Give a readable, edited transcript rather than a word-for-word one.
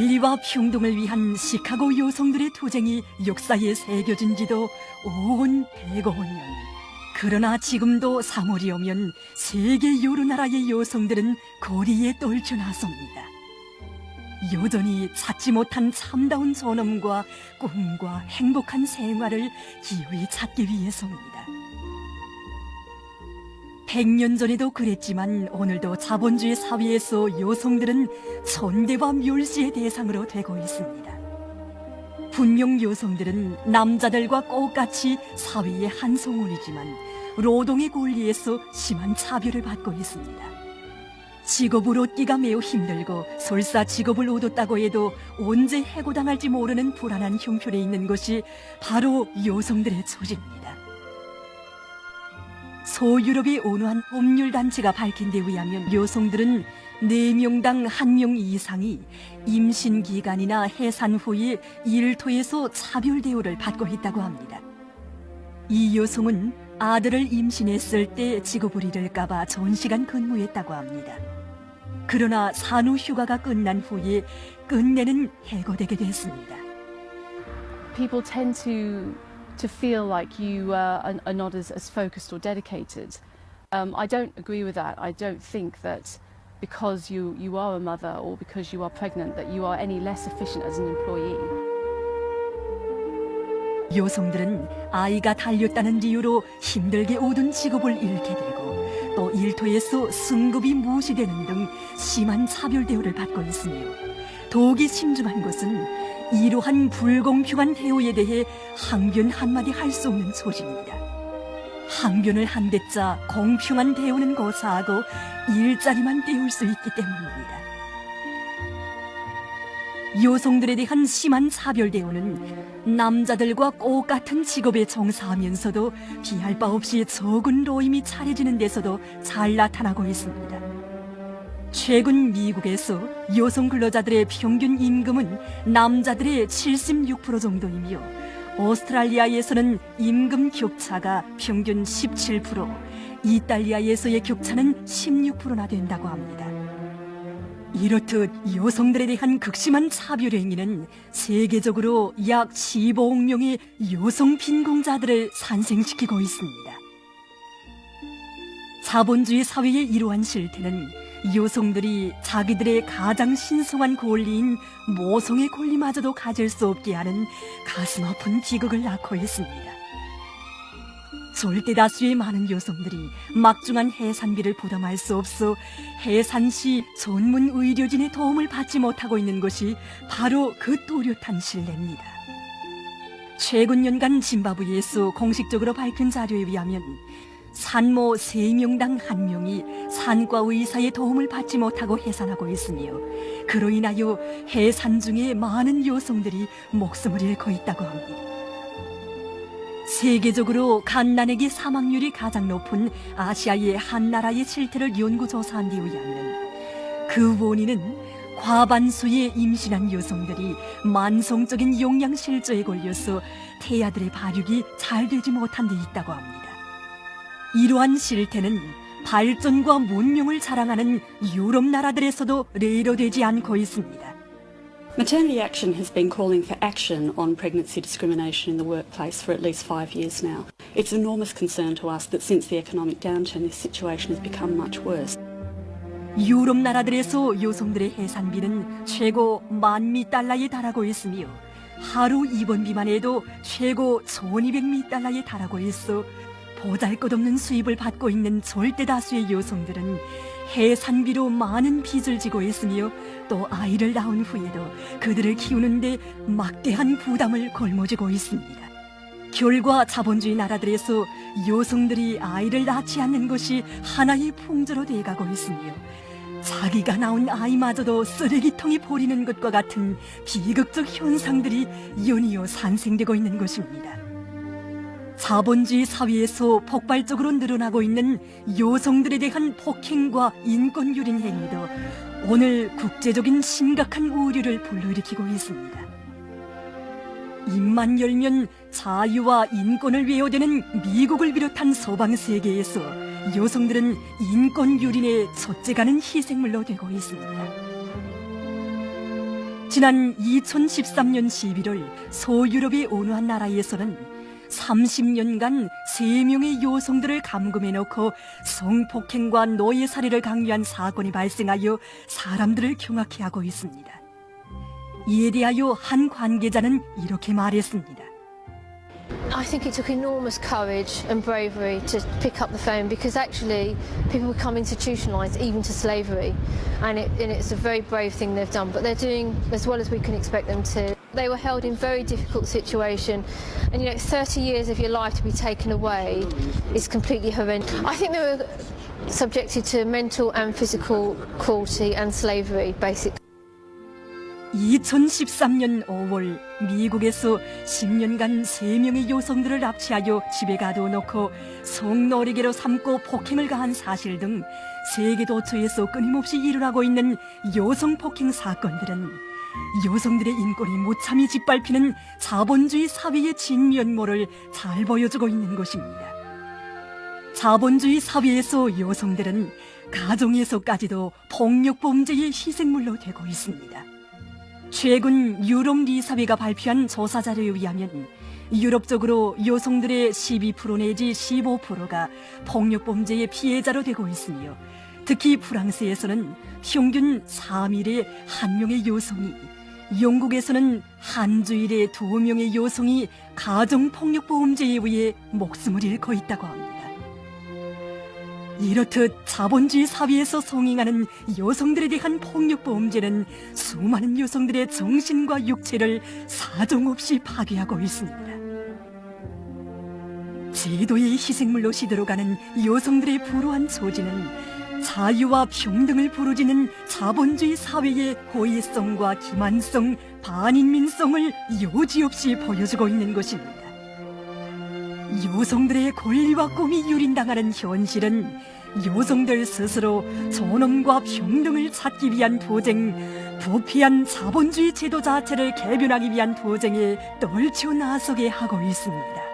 권리와 평등을 위한 시카고 여성들의 투쟁이 역사에 새겨진 지도 온 105년. 그러나 지금도 3월이 오면 세계 여러 나라의 여성들은 거리에 떨쳐나섭니다. 여전히 찾지 못한 참다운 존엄과 꿈과 행복한 생활을 기어이 찾기 위해서입니다. 100년 전에도 그랬지만 오늘도 자본주의 사회에서 여성들은 천대와 멸시의 대상으로 되고 있습니다. 분명 여성들은 남자들과 똑같이 사회의 한 성원이지만 노동의 권리에서 심한 차별을 받고 있습니다. 직업을 얻기가 매우 힘들고 설사 직업을 얻었다고 해도 언제 해고당할지 모르는 불안한 형편에 있는 것이 바로 여성들의 처지입니다. 소유럽의 온화한 법률단체가 밝힌 데 의하면 여성들은 4명당 1명 이상이 임신기간이나 해산 후에 일터에서 차별 대우를 받고 있다고 합니다. 이 여성은 아들을 임신했을 때 직업을 잃을까봐 전시간 근무했다고 합니다. 그러나 산후휴가가 끝난 후에 끝내는 해고되게 됐습니다. People tend to feel like you are not as focused or dedicated. I don't agree with that. I don't think that because you are a mother or because you are pregnant that you are any less efficient as an employee. 여성들은 아이가 달렸다는 이유로 힘들게 얻은 직업을 잃게 되고 또 일터에서 승급이 무시되는 등 심한 차별 대우를 받고 있으며 더욱이 심중한 것은 이러한 불공평한 대우에 대해 항변 한마디 할 수 없는 처지입니다. 항변을 한 대자 공평한 대우는 고사하고 일자리만 떼울 수 있기 때문입니다. 여성들에 대한 심한 차별 대우는 남자들과 똑같은 직업에 종사하면서도 비할 바 없이 적은 노임이 차려지는 데서도 잘 나타나고 있습니다. 최근 미국에서 여성 근로자들의 평균 임금은 남자들의 76% 정도이며 오스트랄리아에서는 임금 격차가 평균 17%, 이탈리아에서의 격차는 16%나 된다고 합니다. 이렇듯 여성들에 대한 극심한 차별 행위는 세계적으로 약 15억 명의 여성 빈곤자들을 산생시키고 있습니다. 자본주의 사회의 이러한 실태는 여성들이 자기들의 가장 신성한 권리인 모성의 권리마저도 가질 수 없게 하는 가슴 아픈 비극을 낳고 있습니다. 절대 다수의 많은 여성들이 막중한 해산비를 부담할 수 없어 해산 시 전문 의료진의 도움을 받지 못하고 있는 것이 바로 그 또렷한 신뢰입니다. 최근 년간 짐바브웨에서 공식적으로 밝힌 자료에 의하면 산모 3명당 1명이 산과 의사의 도움을 받지 못하고 해산하고 있으며 그로 인하여 해산 중에 많은 여성들이 목숨을 잃고 있다고 합니다. 세계적으로 갓난아기 사망률이 가장 높은 아시아의 한 나라의 실태를 연구조사한 데 의하면 그 원인은 과반수의 임신한 여성들이 만성적인 영양실조에 걸려서 태아들의 발육이 잘 되지 못한 데 있다고 합니다. 이러한 실태는 발전과 문명을 자랑하는 유럽 나라들에서도 레이러되지 않고 있습니다. Maternity Action has been calling for action on pregnancy discrimination in the workplace for at least 5 years now. It's an enormous concern to us that since the economic downturn, this situation has become much worse. 유럽 나라들에서 여성들의 해산비는 최고 $10,000에 달하고 있으며 하루 입원비만 해도 최고 $1,200에 달하고 있어 보잘것없는 수입을 받고 있는 절대 다수의 여성들은 해산비로 많은 빚을 지고 있으며 또 아이를 낳은 후에도 그들을 키우는데 막대한 부담을 걸머쥐고 있습니다. 결과 자본주의 나라들에서 여성들이 아이를 낳지 않는 것이 하나의 풍조로 돼가고 있으며 자기가 낳은 아이마저도 쓰레기통에 버리는 것과 같은 비극적 현상들이 연이어 산생되고 있는 것입니다. 자본주의 사회에서 폭발적으로 늘어나고 있는 여성들에 대한 폭행과 인권유린 행위도 오늘 국제적인 심각한 우려를 불러일으키고 있습니다. 입만 열면 자유와 인권을 외워대는 미국을 비롯한 서방 세계에서 여성들은 인권유린의 첫째가는 희생물로 되고 있습니다. 지난 2013년 11월 소유럽의 어느 한 나라에서는 30년간 3명의 여성들을 감금해놓고 성폭행과 노예살이를 강요한 사건이 발생하여 사람들을 경악해 하고 있습니다. 이에 대하여 한 관계자는 이렇게 말했습니다. I think it took enormous courage and bravery to pick up the phone because actually people become institutionalised even to slavery and it's a very brave thing they've done, but they're doing as well as we can expect them to. They were held in very difficult situation and 30 years of your life to be taken away is completely horrendous. I think they were subjected to mental and physical cruelty and slavery basically. 2013년 5월 미국에서 10년간 3명의 여성들을 납치하여 집에 가둬놓고 성노리개로 삼고 폭행을 가한 사실 등 세계 도처에서 끊임없이 일어나고 있는 여성 폭행 사건들은 여성들의 인권이 무참히 짓밟히는 자본주의 사회의 진면모를 잘 보여주고 있는 것입니다. 자본주의 사회에서 여성들은 가정에서까지도 폭력범죄의 희생물로 되고 있습니다. 최근 유럽 리사회가 발표한 조사 자료에 의하면 유럽적으로 여성들의 12% 내지 15%가 폭력범죄의 피해자로 되고 있으며 특히 프랑스에서는 평균 3일에 1명의 여성이, 영국에서는 한 주일에 2명의 여성이 가정폭력범죄에 의해 목숨을 잃고 있다고 합니다. 이렇듯 자본주의 사회에서 성행하는 여성들에 대한 폭력범죄는 수많은 여성들의 정신과 육체를 사정없이 파괴하고 있습니다. 제도의 희생물로 시들어가는 여성들의 불우한 처지는 자유와 평등을 부르짖는 자본주의 사회의 호의성과 기만성, 반인민성을 여지없이 보여주고 있는 것입니다. 여성들의 권리와 꿈이 유린당하는 현실은 여성들 스스로 존엄과 평등을 찾기 위한 도쟁, 부패한 자본주의 제도 자체를 개변하기 위한 도쟁에 떨쳐 나서게 하고 있습니다.